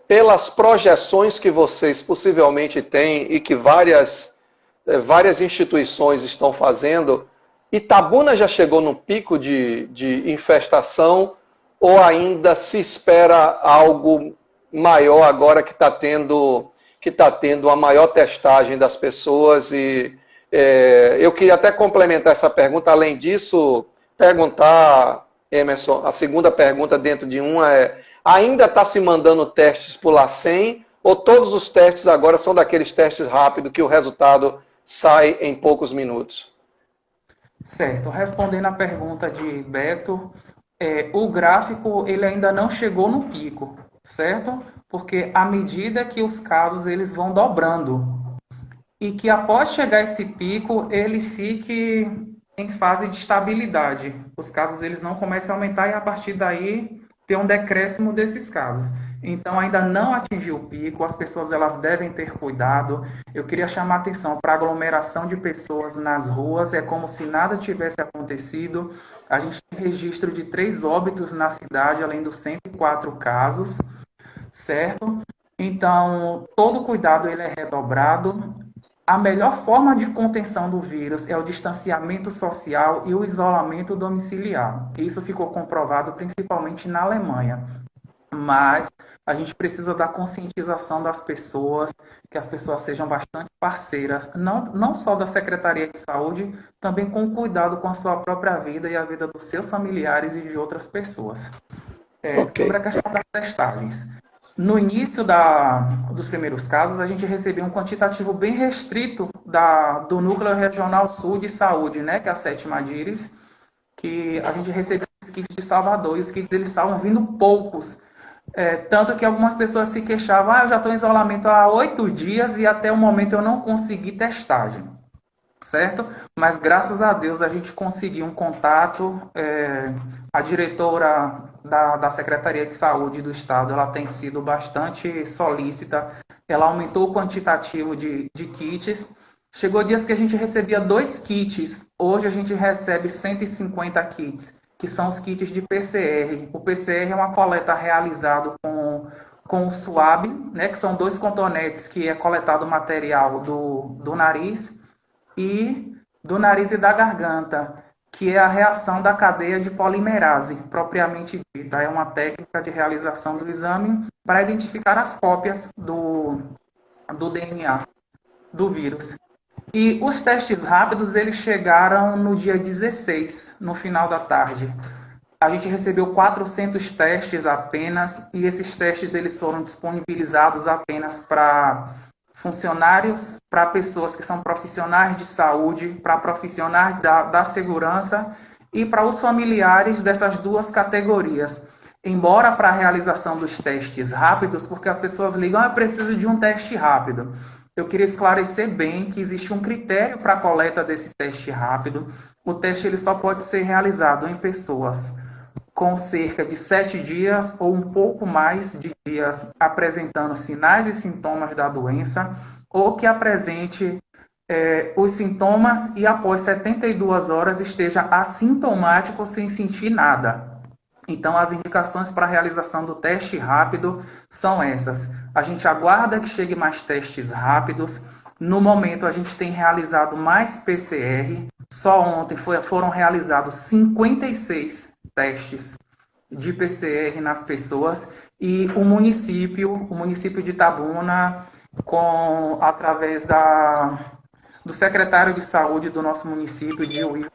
pelas projeções que vocês possivelmente têm e que várias instituições estão fazendo, Itabuna já chegou no pico de infestação ou ainda se espera algo maior agora que está tendo a maior testagem das pessoas? E eu queria até complementar essa pergunta. Além disso, perguntar, Emerson, a segunda pergunta dentro de uma ainda está se mandando testes por LACEN ou todos os testes agora são daqueles testes rápidos que o resultado sai em poucos minutos? Certo. Respondendo à pergunta de Beto, o gráfico ele ainda não chegou no pico, certo? Porque à medida que os casos eles vão dobrando e que após chegar esse pico, ele fique em fase de estabilidade. Os casos eles não começam a aumentar e a partir daí ter um decréscimo desses casos. Então ainda não atingiu o pico, as pessoas elas devem ter cuidado. Eu queria chamar a atenção para a aglomeração de pessoas nas ruas, é como se nada tivesse acontecido. A gente tem registro de 3 óbitos na cidade, além dos 104 casos, certo? Então, todo cuidado ele é redobrado. A melhor forma de contenção do vírus é o distanciamento social e o isolamento domiciliar. Isso ficou comprovado principalmente na Alemanha. Mas a gente precisa da conscientização das pessoas, que as pessoas sejam bastante parceiras, não só da Secretaria de Saúde, também com cuidado com a sua própria vida e a vida dos seus familiares e de outras pessoas. Okay. Sobre a questão das testagens. No início dos primeiros casos, a gente recebeu um quantitativo bem restrito do Núcleo Regional Sul de Saúde, né, que é a 7ª DIRES, que a gente recebeu os kits de Salvador, e os kits eles estavam vindo poucos. Tanto que algumas pessoas se queixavam, eu já estou em isolamento há 8 dias e até o momento eu não consegui testagem, certo? Mas graças a Deus a gente conseguiu um contato. A diretora da Secretaria de Saúde do Estado, ela tem sido bastante solícita, ela aumentou o quantitativo de kits. Chegou dias que a gente recebia 2 kits, hoje a gente recebe 150 kits, que são os kits de PCR. O PCR é uma coleta realizada com o suave, né, que são 2 cotonetes que é coletado o material do nariz e da garganta, que é a reação da cadeia de polimerase, propriamente dita. É uma técnica de realização do exame para identificar as cópias do DNA do vírus. E os testes rápidos, eles chegaram no dia 16, no final da tarde. A gente recebeu 400 testes apenas, e esses testes eles foram disponibilizados apenas para funcionários, para pessoas que são profissionais de saúde, para profissionais da segurança e para os familiares dessas duas categorias. Embora para a realização dos testes rápidos, porque as pessoas ligam, eu preciso de um teste rápido. Eu queria esclarecer bem que existe um critério para a coleta desse teste rápido. O teste ele só pode ser realizado em pessoas com cerca de 7 dias ou um pouco mais de dias apresentando sinais e sintomas da doença, ou que apresente os sintomas e após 72 horas esteja assintomático sem sentir nada. Então, as indicações para a realização do teste rápido são essas. A gente aguarda que chegue mais testes rápidos. No momento, a gente tem realizado mais PCR. Só ontem foram realizados 56 testes de PCR nas pessoas. E o município de Itabuna, através do secretário de saúde do nosso município, de Wilson,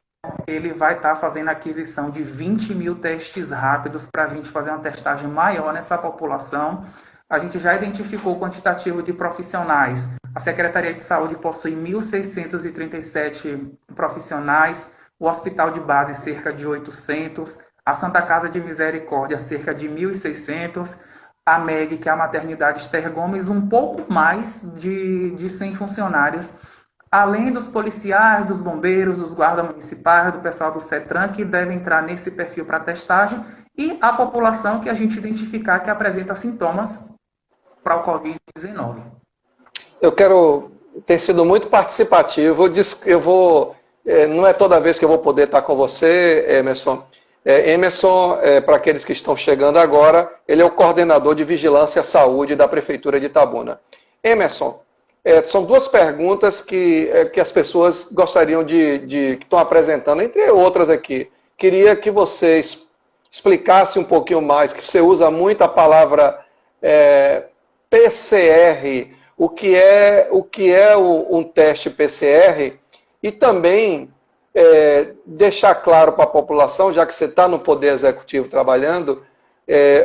ele vai estar fazendo a aquisição de 20 mil testes rápidos para a gente fazer uma testagem maior nessa população. A gente já identificou o quantitativo de profissionais. A Secretaria de Saúde possui 1.637 profissionais, o Hospital de Base cerca de 800, a Santa Casa de Misericórdia cerca de 1.600, a MEG, que é a Maternidade Esther Gomes, um pouco mais de 100 funcionários, além dos policiais, dos bombeiros, dos guardas municipais, do pessoal do CETRAN, que devem entrar nesse perfil para testagem, e a população que a gente identificar que apresenta sintomas para o Covid-19. Eu quero ter sido muito participativo. Eu vou, não é toda vez que eu vou poder estar com você, Emerson. Emerson, para aqueles que estão chegando agora, ele é o coordenador de Vigilância à Saúde da Prefeitura de Itabuna. Emerson, são duas perguntas que as pessoas gostariam que estão apresentando, entre outras aqui. Queria que você explicasse um pouquinho mais, que você usa muito a palavra PCR, o que é um teste PCR, e também deixar claro para a população, já que você está no Poder Executivo trabalhando,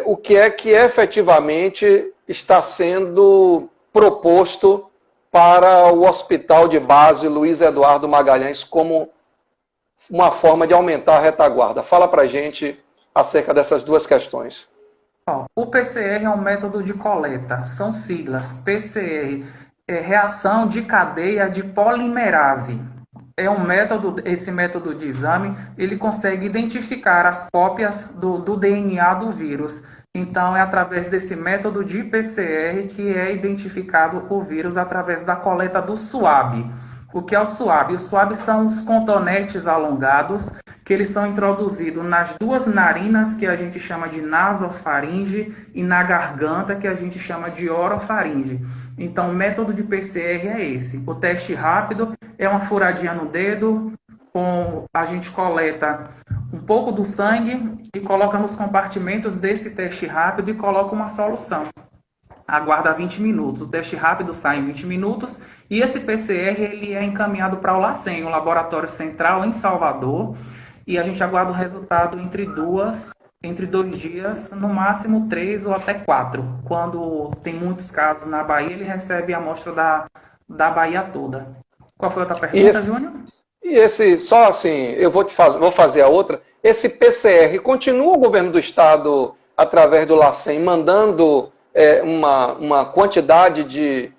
o que é que efetivamente está sendo proposto para o Hospital de Base Luiz Eduardo Magalhães como uma forma de aumentar a retaguarda. Fala para a gente acerca dessas duas questões. O PCR é um método de coleta, são siglas. PCR é reação de cadeia de polimerase. Esse método de exame, ele consegue identificar as cópias do DNA do vírus. Então, é através desse método de PCR que é identificado o vírus através da coleta do SUAB. O que é o SUAB? O SUAB são os cotonetes alongados, que eles são introduzidos nas duas narinas, que a gente chama de nasofaringe, e na garganta, que a gente chama de orofaringe. Então, o método de PCR é esse. O teste rápido é uma furadinha no dedo, a gente coleta um pouco do sangue e coloca nos compartimentos desse teste rápido e coloca uma solução. Aguarda 20 minutos. O teste rápido sai em 20 minutos e esse PCR ele é encaminhado para o LACEN, o Laboratório Central em Salvador, e a gente aguarda o resultado entre 2 dias, no máximo 3 ou até 4. Quando tem muitos casos na Bahia, ele recebe a amostra da Bahia toda. Qual foi a outra pergunta, Júnior? E esse, só assim, vou fazer a outra. Esse PCR, continua o governo do estado, através do LACEN, mandando uma quantidade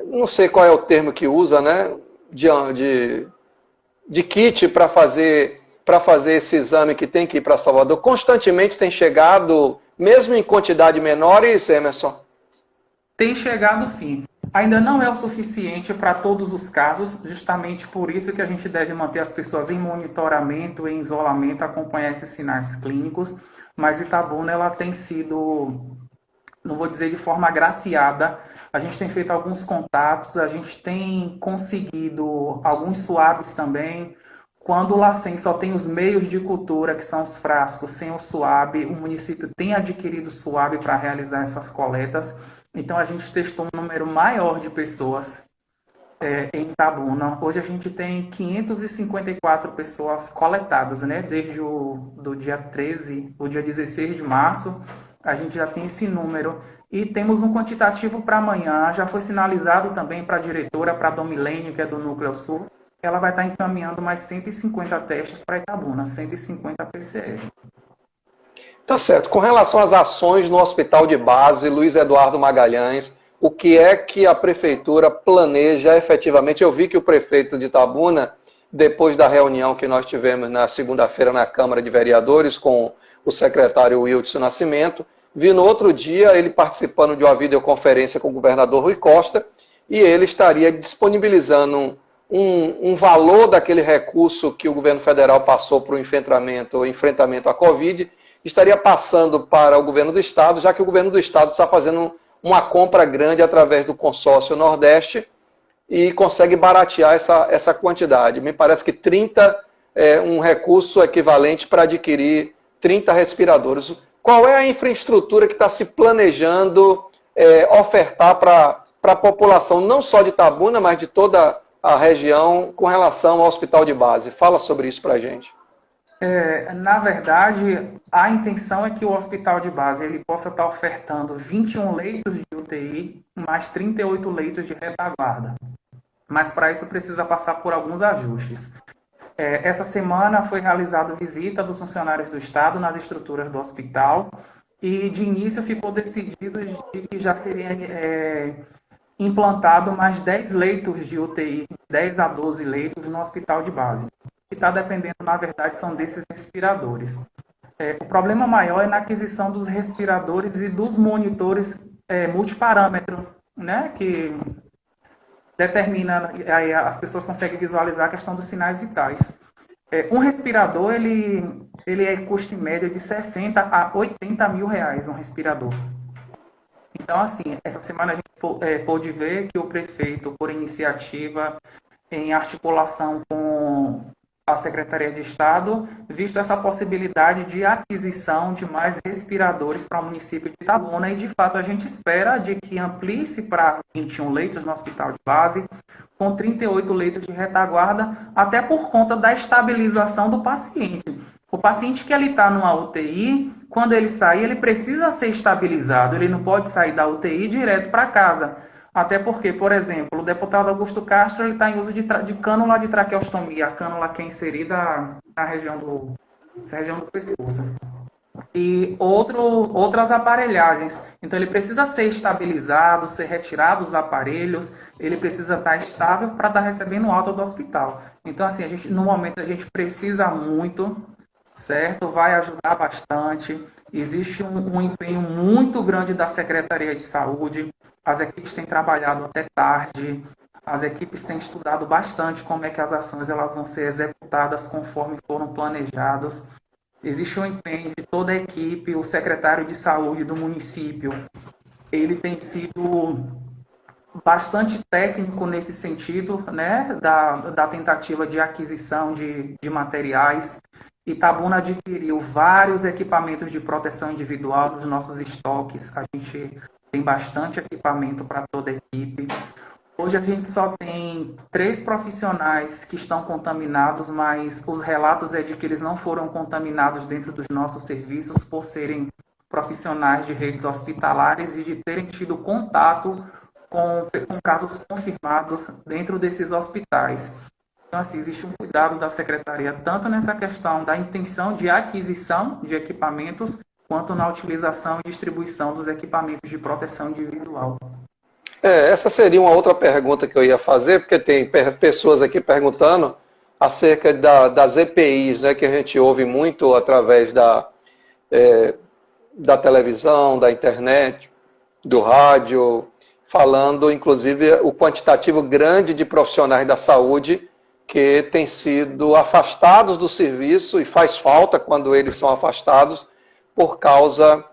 não sei qual é o termo que usa, né? De kit para fazer esse exame que tem que ir para Salvador. Constantemente tem chegado, mesmo em quantidade menores, Emerson? Tem chegado sim. Ainda não é o suficiente para todos os casos, justamente por isso que a gente deve manter as pessoas em monitoramento, em isolamento, acompanhar esses sinais clínicos, mas Itabuna ela tem sido, não vou dizer de forma agraciada, a gente tem feito alguns contatos, a gente tem conseguido alguns suaves também. Quando o LACEN só tem os meios de cultura, que são os frascos, sem o suave, o município tem adquirido suave para realizar essas coletas. Então a gente testou um número maior de pessoas em Itabuna. Hoje a gente tem 554 pessoas coletadas, né? Desde do dia 13, o dia 16 de março, a gente já tem esse número. E temos um quantitativo para amanhã. Já foi sinalizado também para a diretora, para a Domilênio, que é do Núcleo Sul. Ela vai estar encaminhando mais 150 testes para Itabuna, 150 PCR. Tá certo. Com relação às ações no Hospital de Base, Luiz Eduardo Magalhães, o que é que a Prefeitura planeja efetivamente? Eu vi que o prefeito de Itabuna, depois da reunião que nós tivemos na segunda-feira na Câmara de Vereadores com o secretário Wilson Nascimento, vi no outro dia ele participando de uma videoconferência com o governador Rui Costa, e ele estaria disponibilizando um valor daquele recurso que o governo federal passou para o enfrentamento à Covid, estaria passando para o governo do estado, já que o governo do estado está fazendo uma compra grande através do consórcio Nordeste e consegue baratear essa quantidade. Me parece que 30 é um recurso equivalente para adquirir 30 respiradores. Qual é a infraestrutura que está se planejando ofertar para a população, não só de Itabuna, mas de toda a região, com relação ao hospital de base? Fala sobre isso para a gente. Na verdade, a intenção é que o hospital de base ele possa estar ofertando 21 leitos de UTI, mais 38 leitos de retaguarda. Mas para isso precisa passar por alguns ajustes. Essa semana foi realizada visita dos funcionários do Estado nas estruturas do hospital e de início ficou decidido de que já seria implantado mais 10 leitos de UTI, 10 a 12 leitos no hospital de base. O que está dependendo, na verdade, são desses respiradores. O problema maior é na aquisição dos respiradores e dos monitores multiparâmetro, né, que determina, aí as pessoas conseguem visualizar a questão dos sinais vitais. Um respirador, ele é custo em média de 60 a 80 mil reais, um respirador. Então, assim, essa semana a gente pôde ver que o prefeito, por iniciativa, em articulação com a Secretaria de Estado, visto essa possibilidade de aquisição de mais respiradores para o município de Itabuna, e de fato a gente espera de que amplie-se para 21 leitos no hospital de base, com 38 leitos de retaguarda, até por conta da estabilização do paciente. O paciente que ele está numa UTI, quando ele sair, ele precisa ser estabilizado, ele não pode sair da UTI direto para casa. Até porque, por exemplo, o deputado Augusto Castro ele está em uso de cânula de traqueostomia, a cânula que é inserida na região do pescoço. E outras aparelhagens. Então, ele precisa ser estabilizado, ser retirado dos aparelhos, ele precisa estar estável para estar recebendo alta do hospital. Então, assim, no momento a gente precisa muito, certo? Vai ajudar bastante. Existe um empenho muito grande da Secretaria de Saúde. As equipes têm trabalhado até tarde, as equipes têm estudado bastante como é que as ações elas vão ser executadas conforme foram planejadas. Existe um empenho de toda a equipe, o secretário de saúde do município, ele tem sido bastante técnico nesse sentido, né, da tentativa de aquisição de materiais. Itabuna adquiriu vários equipamentos de proteção individual nos nossos estoques. A gente tem bastante equipamento para toda a equipe. Hoje a gente só tem 3 profissionais que estão contaminados, mas os relatos é de que eles não foram contaminados dentro dos nossos serviços por serem profissionais de redes hospitalares e de terem tido contato com casos confirmados dentro desses hospitais. Então, assim, existe um cuidado da Secretaria tanto nessa questão da intenção de aquisição de equipamentos, quanto na utilização e distribuição dos equipamentos de proteção individual. Essa seria uma outra pergunta que eu ia fazer, porque tem pessoas aqui perguntando acerca das EPIs, né, que a gente ouve muito através da televisão, da internet, do rádio, falando, inclusive, o quantitativo grande de profissionais da saúde que têm sido afastados do serviço, e faz falta quando eles são afastados, por causa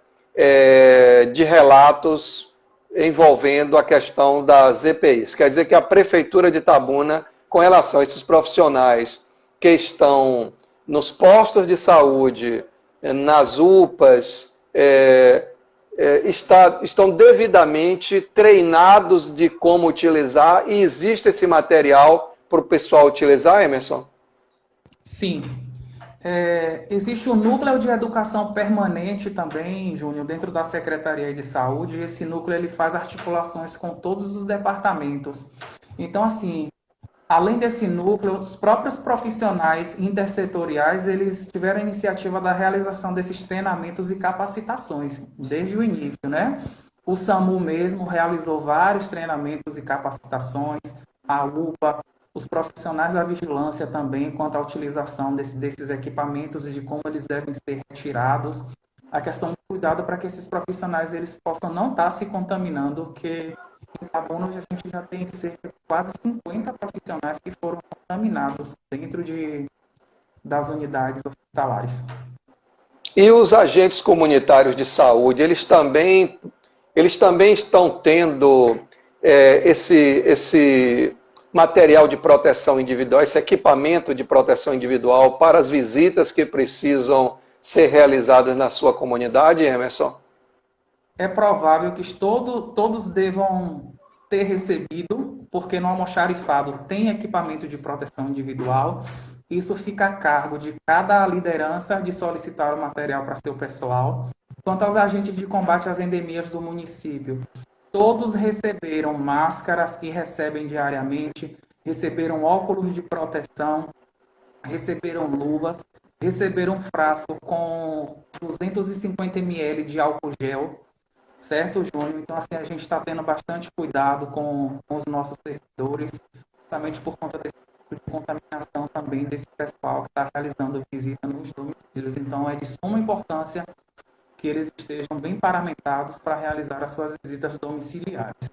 de relatos envolvendo a questão das EPIs. Quer dizer que a Prefeitura de Itabuna, com relação a esses profissionais que estão nos postos de saúde, nas UPAs, estão devidamente treinados de como utilizar, e existe esse material para o pessoal utilizar, Emerson? Sim. Existe um núcleo de educação permanente também, Júnior, dentro da Secretaria de Saúde. Esse núcleo ele faz articulações com todos os departamentos. Então, assim, além desse núcleo, os próprios profissionais intersetoriais, eles tiveram a iniciativa da realização desses treinamentos e capacitações, desde o início, né? O SAMU mesmo realizou vários treinamentos e capacitações, a UPA, os profissionais da vigilância também, quanto à utilização desses equipamentos e de como eles devem ser retirados. A questão do cuidado para que esses profissionais eles possam não estar se contaminando, porque em Itabuna a gente já tem cerca de quase 50 profissionais que foram contaminados dentro das unidades hospitalares. E os agentes comunitários de saúde, eles também estão tendo esse material de proteção individual, esse equipamento de proteção individual para as visitas que precisam ser realizadas na sua comunidade, Emerson? É provável que todos devam ter recebido, porque no almoxarifado tem equipamento de proteção individual. Isso fica a cargo de cada liderança de solicitar o material para seu pessoal. Quanto aos agentes de combate às endemias do município, todos receberam máscaras que recebem diariamente, receberam óculos de proteção, receberam luvas, receberam um frasco com 250 ml de álcool gel, certo, Júnior? Então, assim, a gente está tendo bastante cuidado com os nossos servidores, justamente por conta desse tipo de contaminação também desse pessoal que está realizando visita nos domicílios. Então, é de suma importância que eles estejam bem paramentados para realizar as suas visitas domiciliares.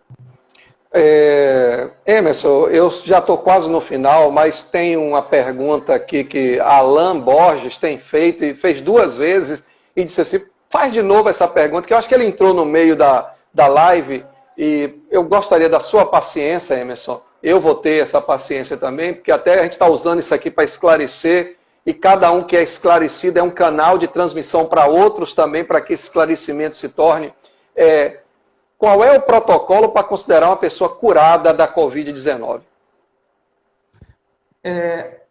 Emerson, eu já estou quase no final, mas tem uma pergunta aqui que Alan Borges tem feito, e fez 2 vezes, e disse assim, faz de novo essa pergunta, que eu acho que ele entrou no meio da live, e eu gostaria da sua paciência, Emerson. Eu vou ter essa paciência também, porque até a gente está usando isso aqui para esclarecer, e cada um que é esclarecido é um canal de transmissão para outros também, para que esse esclarecimento se torne. Qual é o protocolo para considerar uma pessoa curada da Covid-19?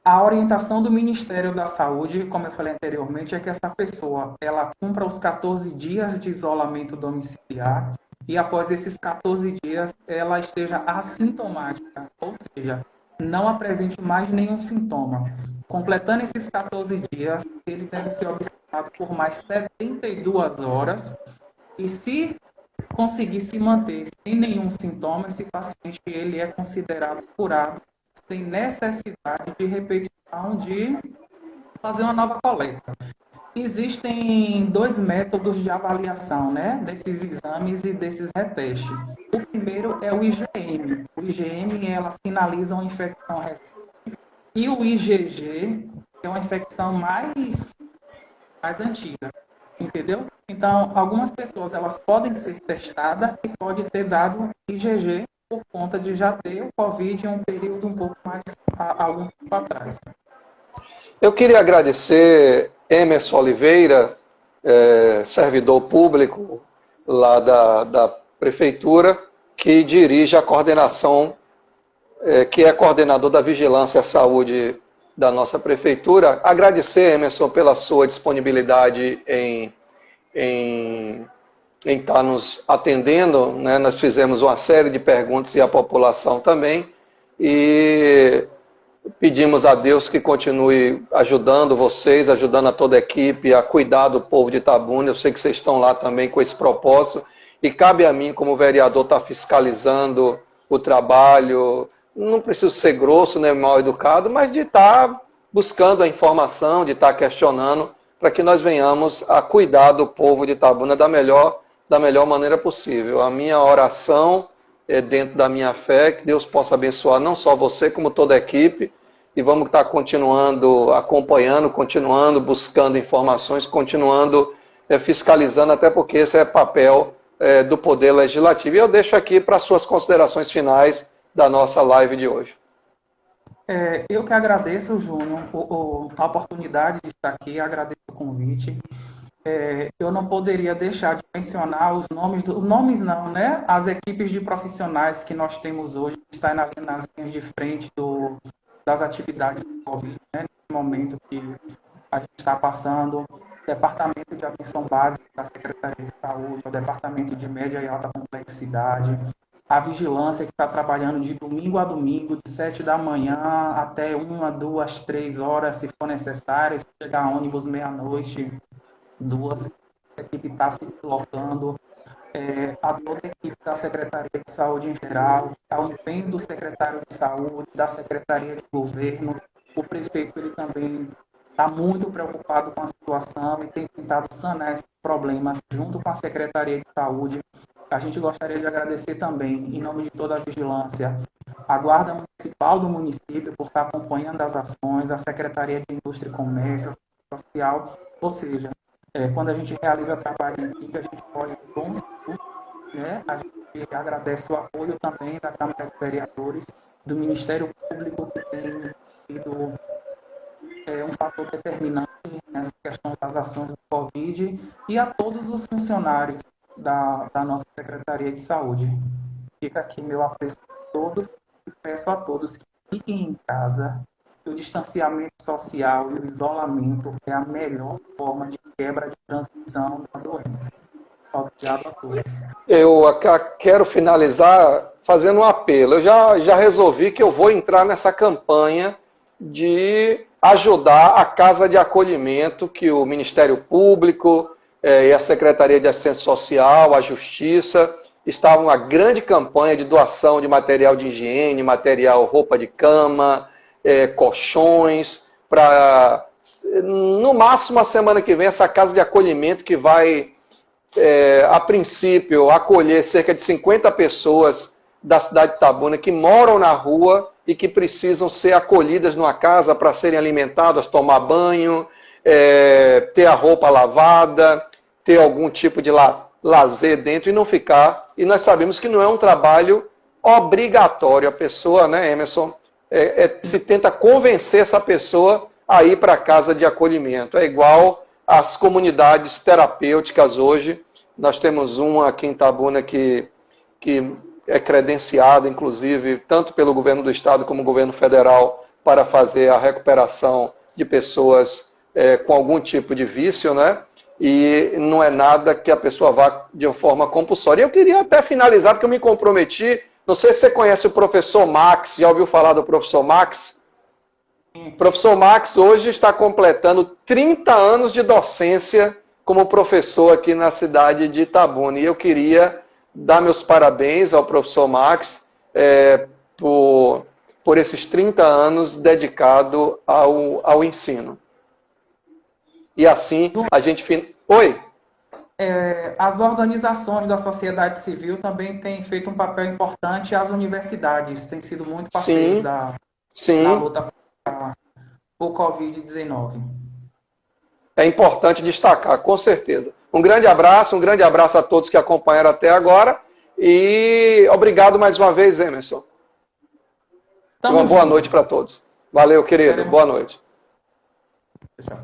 A orientação do Ministério da Saúde, como eu falei anteriormente, é que essa pessoa ela cumpra os 14 dias de isolamento domiciliar e após esses 14 dias ela esteja assintomática, ou seja, não apresente mais nenhum sintoma. Completando esses 14 dias, ele deve ser observado por mais 72 horas e se conseguir se manter sem nenhum sintoma, esse paciente ele é considerado curado sem necessidade de repetição de fazer uma nova coleta. Existem 2 métodos de avaliação, né, desses exames e desses retestes. O primeiro é o IgM. O IgM ela sinaliza uma infecção recente e o IgG é uma infecção mais antiga, entendeu? Então, algumas pessoas elas podem ser testadas e pode ter dado IgG por conta de já ter o Covid em um período um pouco mais algum tempo atrás. Eu queria agradecer Emerson Oliveira, servidor público lá da Prefeitura, que dirige a coordenação, que é coordenador da Vigilância à Saúde da nossa Prefeitura. Agradecer, Emerson, pela sua disponibilidade em em estar nos atendendo, né? Nós fizemos uma série de perguntas e a população também, e pedimos a Deus que continue ajudando vocês, ajudando a toda a equipe a cuidar do povo de Itabuna. Eu sei que vocês estão lá também com esse propósito, e cabe a mim, como vereador, estar fiscalizando o trabalho. Não preciso ser grosso, nem mal educado, mas de estar buscando a informação, de estar questionando, para que nós venhamos a cuidar do povo de Itabuna da melhor maneira possível. A minha oração é dentro da minha fé, que Deus possa abençoar não só você, como toda a equipe, e vamos estar continuando acompanhando, continuando buscando informações, continuando fiscalizando, até porque esse é papel do Poder Legislativo. E eu deixo aqui para suas considerações finais da nossa live de hoje. Eu que agradeço, Júnior, a oportunidade de estar aqui, agradeço o convite. Eu não poderia deixar de mencionar os nomes, nomes não, né? As equipes de profissionais que nós temos hoje, que estão nas linhas de frente das atividades do Covid, né? Nesse momento que a gente está passando, o Departamento de Atenção Básica da Secretaria de Saúde, o Departamento de Média e Alta Complexidade, a vigilância que está trabalhando de domingo a domingo, de 7 da manhã até 1, 2, 3 horas, se for necessário, se chegar ônibus meia-noite, 2, a equipe está se deslocando, a toda a equipe da Secretaria de Saúde em geral, ao empenho do secretário de Saúde, da Secretaria de Governo. O prefeito ele também está muito preocupado com a situação e tem tentado sanar esses problemas junto com a Secretaria de Saúde. A gente gostaria de agradecer também, em nome de toda a vigilância, a Guarda Municipal do município por estar acompanhando as ações, a Secretaria de Indústria e Comércio, a Social, ou seja, quando a gente realiza trabalho em equipe, a gente colhe bons frutos, né? A gente agradece o apoio também da Câmara de Vereadores, do Ministério Público, que tem sido um fator determinante nessa questão das ações do Covid, e a todos os funcionários da nossa Secretaria de Saúde. Fica aqui meu apreço a todos e peço a todos que fiquem em casa, que o distanciamento social e o isolamento é a melhor forma de quebra de transmissão da doença. Obrigado a todos. Eu quero finalizar fazendo um apelo. Eu já resolvi que eu vou entrar nessa campanha de ajudar a casa de acolhimento que o Ministério Público e a Secretaria de Assistência Social, a Justiça, estavam uma grande campanha de doação de material de higiene, material, roupa de cama, colchões, para, no máximo, a semana que vem, essa casa de acolhimento que vai, a princípio, acolher cerca de 50 pessoas da cidade de Itabuna que moram na rua e que precisam ser acolhidas numa casa para serem alimentadas, tomar banho, ter a roupa lavada, ter algum tipo de lazer dentro e não ficar. E nós sabemos que não é um trabalho obrigatório. A pessoa, né, Emerson, se tenta convencer essa pessoa a ir para a casa de acolhimento. É igual às comunidades terapêuticas hoje. Nós temos uma aqui em Itabuna que é credenciada, inclusive, tanto pelo governo do estado como o governo federal, para fazer a recuperação de pessoas com algum tipo de vício, né? E não é nada que a pessoa vá de uma forma compulsória. Eu queria até finalizar, porque eu me comprometi. Não sei se você conhece o professor Max, já ouviu falar do professor Max? O professor Max hoje está completando 30 anos de docência como professor aqui na cidade de Itabuna. E eu queria dar meus parabéns ao professor Max por esses 30 anos dedicado ao ensino. E assim a gente... Oi? As organizações da sociedade civil também têm feito um papel importante, as universidades têm sido muito parceiros na luta contra o Covid-19. É importante destacar, com certeza. Um grande abraço a todos que acompanharam até agora e obrigado mais uma vez, Emerson. Uma boa noite para todos. Valeu, querido. Boa noite. Tchau.